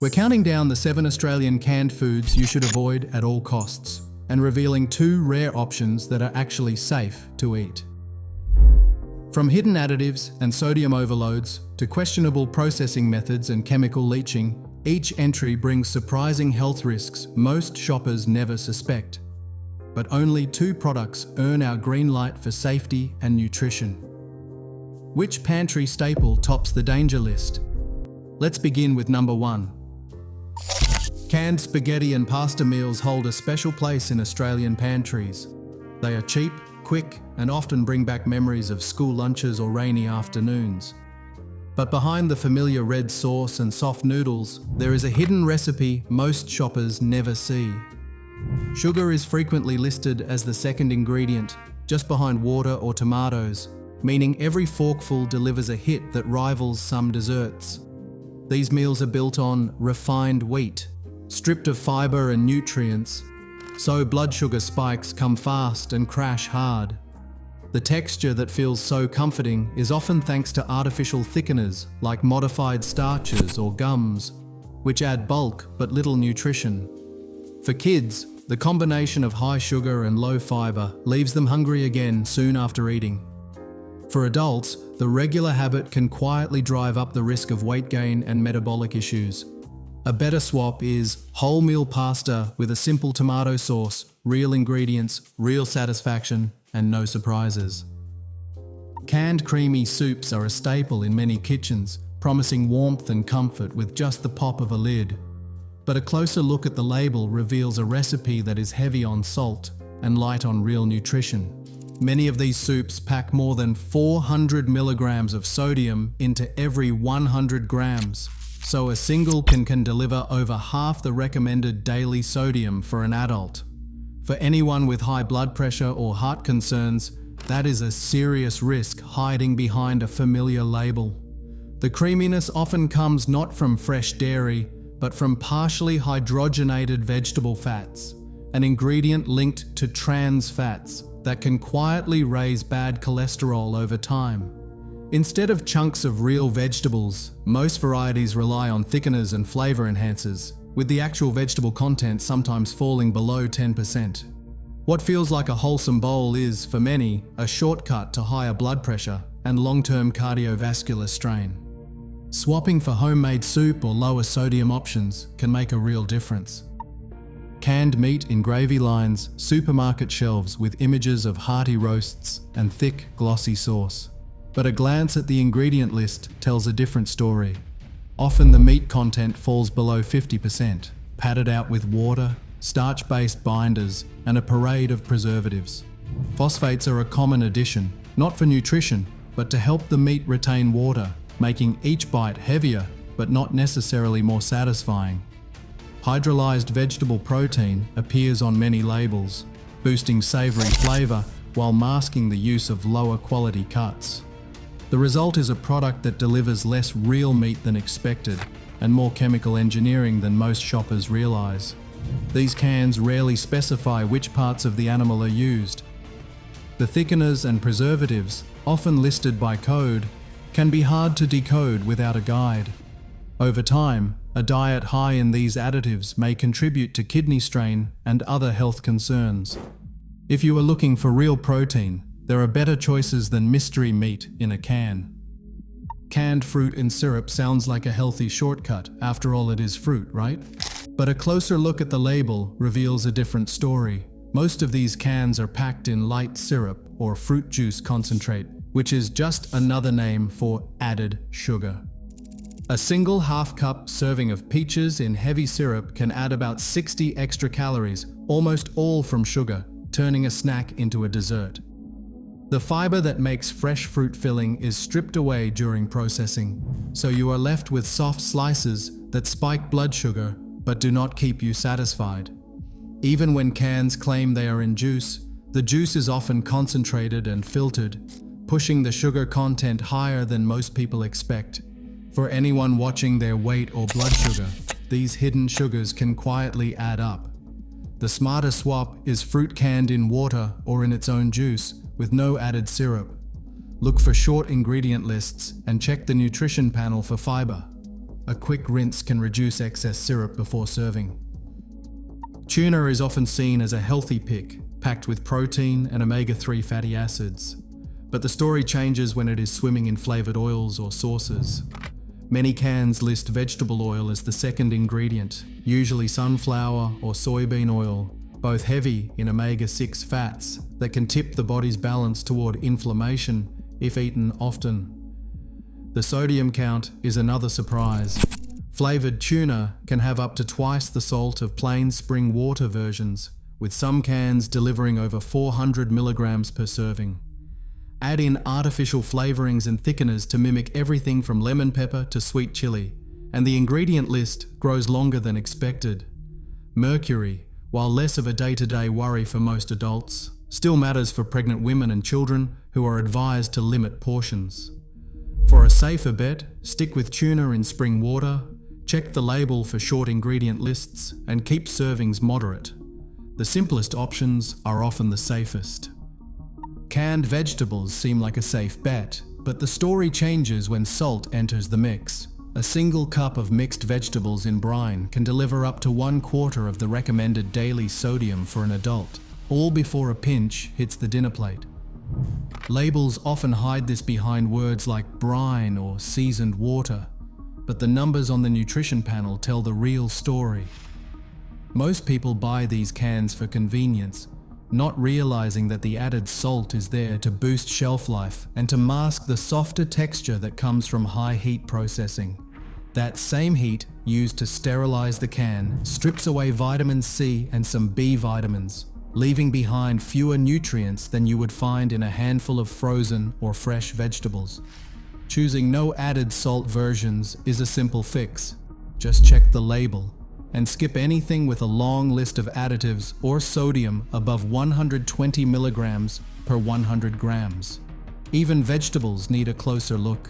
We're counting down the 7 Australian canned foods you should avoid at all costs, and revealing 2 rare options that are actually safe to eat. From hidden additives and sodium overloads to questionable processing methods and chemical leaching, each entry brings surprising health risks most shoppers never suspect. But only 2 products earn our green light for safety and nutrition. Which pantry staple tops the danger list? Let's begin with number 1. Canned spaghetti and pasta meals hold a special place in Australian pantries. They are cheap, quick, and often bring back memories of school lunches or rainy afternoons. But behind the familiar red sauce and soft noodles, there is a hidden recipe most shoppers never see. Sugar is frequently listed as the second ingredient, just behind water or tomatoes, meaning every forkful delivers a hit that rivals some desserts. These meals are built on refined wheat, stripped of fiber and nutrients, so blood sugar spikes come fast and crash hard. The texture that feels so comforting is often thanks to artificial thickeners like modified starches or gums, which add bulk but little nutrition. For kids, the combination of high sugar and low fiber leaves them hungry again soon after eating. For adults, the regular habit can quietly drive up the risk of weight gain and metabolic issues. A better swap is wholemeal pasta with a simple tomato sauce, real ingredients, real satisfaction, and no surprises. Canned creamy soups are a staple in many kitchens, promising warmth and comfort with just the pop of a lid. But a closer look at the label reveals a recipe that is heavy on salt and light on real nutrition. Many of these soups pack more than 400 milligrams of sodium into every 100 grams. So a single can deliver over half the recommended daily sodium for an adult. For anyone with high blood pressure or heart concerns, that is a serious risk hiding behind a familiar label. The creaminess often comes not from fresh dairy, but from partially hydrogenated vegetable fats, an ingredient linked to trans fats that can quietly raise bad cholesterol over time. Instead of chunks of real vegetables, most varieties rely on thickeners and flavor enhancers, with the actual vegetable content sometimes falling below 10%. What feels like a wholesome bowl is, for many, a shortcut to higher blood pressure and long-term cardiovascular strain. Swapping for homemade soup or lower sodium options can make a real difference. Canned meat in gravy lines supermarket shelves with images of hearty roasts and thick, glossy sauce. But a glance at the ingredient list tells a different story. Often the meat content falls below 50%, padded out with water, starch-based binders, and a parade of preservatives. Phosphates are a common addition, not for nutrition, but to help the meat retain water, making each bite heavier, but not necessarily more satisfying. Hydrolyzed vegetable protein appears on many labels, boosting savory flavor while masking the use of lower quality cuts. The result is a product that delivers less real meat than expected and more chemical engineering than most shoppers realize. These cans rarely specify which parts of the animal are used. The thickeners and preservatives, often listed by code, can be hard to decode without a guide. Over time, a diet high in these additives may contribute to kidney strain and other health concerns. If you are looking for real protein, there are better choices than mystery meat in a can. Canned fruit in syrup sounds like a healthy shortcut. After all, it is fruit, right? But a closer look at the label reveals a different story. Most of these cans are packed in light syrup or fruit juice concentrate, which is just another name for added sugar. A single half-cup serving of peaches in heavy syrup can add about 60 extra calories, almost all from sugar, turning a snack into a dessert. The fiber that makes fresh fruit filling is stripped away during processing, so you are left with soft slices that spike blood sugar but do not keep you satisfied. Even when cans claim they are in juice, the juice is often concentrated and filtered, pushing the sugar content higher than most people expect. For anyone watching their weight or blood sugar, these hidden sugars can quietly add up. The smarter swap is fruit canned in water or in its own juice, with no added syrup. Look for short ingredient lists and check the nutrition panel for fiber. A quick rinse can reduce excess syrup before serving. Tuna is often seen as a healthy pick, packed with protein and omega-3 fatty acids. But the story changes when it is swimming in flavored oils or sauces. Many cans list vegetable oil as the second ingredient, usually sunflower or soybean oil, both heavy in omega-6 fats that can tip the body's balance toward inflammation if eaten often. The sodium count is another surprise. Flavored tuna can have up to twice the salt of plain spring water versions, with some cans delivering over 400 milligrams per serving. Add in artificial flavorings and thickeners to mimic everything from lemon pepper to sweet chili, and the ingredient list grows longer than expected. Mercury, while less of a day-to-day worry for most adults, still matters for pregnant women and children who are advised to limit portions. For a safer bet, stick with tuna in spring water, check the label for short ingredient lists, and keep servings moderate. The simplest options are often the safest. Canned vegetables seem like a safe bet, but the story changes when salt enters the mix. A single cup of mixed vegetables in brine can deliver up to 1/4 of the recommended daily sodium for an adult, all before a pinch hits the dinner plate. Labels often hide this behind words like brine or seasoned water, but the numbers on the nutrition panel tell the real story. Most people buy these cans for convenience, not realizing that the added salt is there to boost shelf life and to mask the softer texture that comes from high heat processing. That same heat used to sterilize the can strips away vitamin C and some B vitamins, leaving behind fewer nutrients than you would find in a handful of frozen or fresh vegetables. Choosing no added salt versions is a simple fix. Just check the label and skip anything with a long list of additives or sodium above 120 milligrams per 100 grams. Even vegetables need a closer look.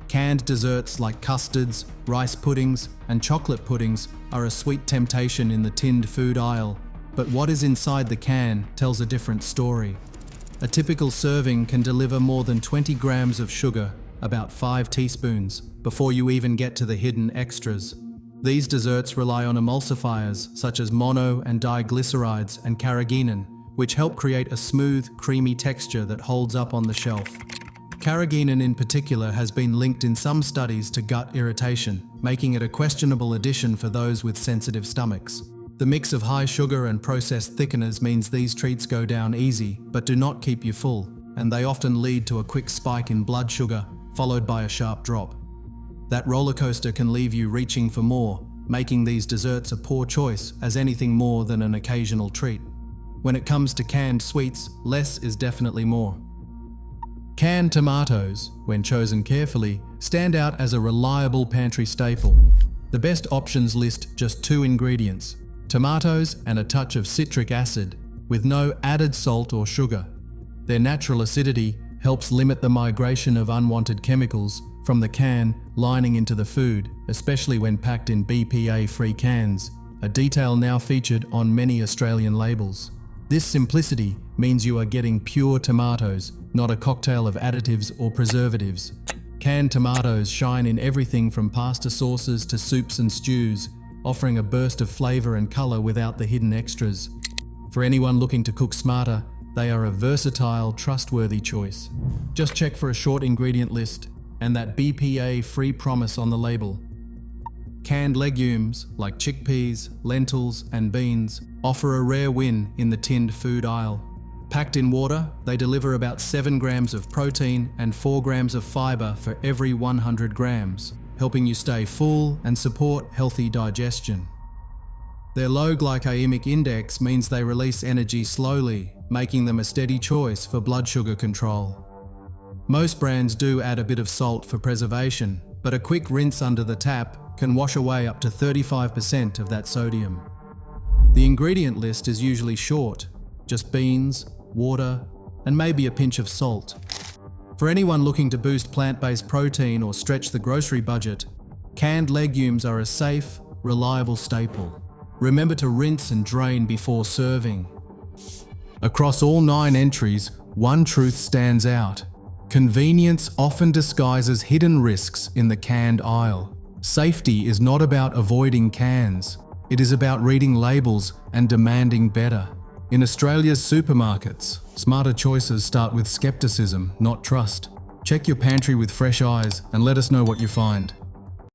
Canned desserts like custards, rice puddings, and chocolate puddings are a sweet temptation in the tinned food aisle, but what is inside the can tells a different story. A typical serving can deliver more than 20 grams of sugar, about 5 teaspoons, before you even get to the hidden extras. These desserts rely on emulsifiers such as mono and diglycerides and carrageenan, which help create a smooth, creamy texture that holds up on the shelf. Carrageenan in particular has been linked in some studies to gut irritation, making it a questionable addition for those with sensitive stomachs. The mix of high sugar and processed thickeners means these treats go down easy, but do not keep you full, and they often lead to a quick spike in blood sugar, followed by a sharp drop. That roller coaster can leave you reaching for more, making these desserts a poor choice as anything more than an occasional treat. When it comes to canned sweets, less is definitely more. Canned tomatoes, when chosen carefully, stand out as a reliable pantry staple. The best options list just 2 ingredients: tomatoes and a touch of citric acid, with no added salt or sugar. Their natural acidity helps limit the migration of unwanted chemicals from the can lining into the food, especially when packed in BPA-free cans, a detail now featured on many Australian labels. This simplicity means you are getting pure tomatoes, not a cocktail of additives or preservatives. Canned tomatoes shine in everything from pasta sauces to soups and stews, offering a burst of flavor and color without the hidden extras. For anyone looking to cook smarter, they are a versatile, trustworthy choice. Just check for a short ingredient list and that BPA-free promise on the label. Canned legumes like chickpeas, lentils, and beans offer a rare win in the tinned food aisle. Packed in water, they deliver about 7 grams of protein and 4 grams of fiber for every 100 grams, helping you stay full and support healthy digestion. Their low glycemic index means they release energy slowly, making them a steady choice for blood sugar control. Most brands do add a bit of salt for preservation, but a quick rinse under the tap can wash away up to 35% of that sodium. The ingredient list is usually short, just beans, water, and maybe a pinch of salt. For anyone looking to boost plant-based protein or stretch the grocery budget, canned legumes are a safe, reliable staple. Remember to rinse and drain before serving. Across all 9 entries, one truth stands out. Convenience often disguises hidden risks in the canned aisle. Safety is not about avoiding cans. It is about reading labels and demanding better. In Australia's supermarkets, smarter choices start with skepticism, not trust. Check your pantry with fresh eyes and let us know what you find.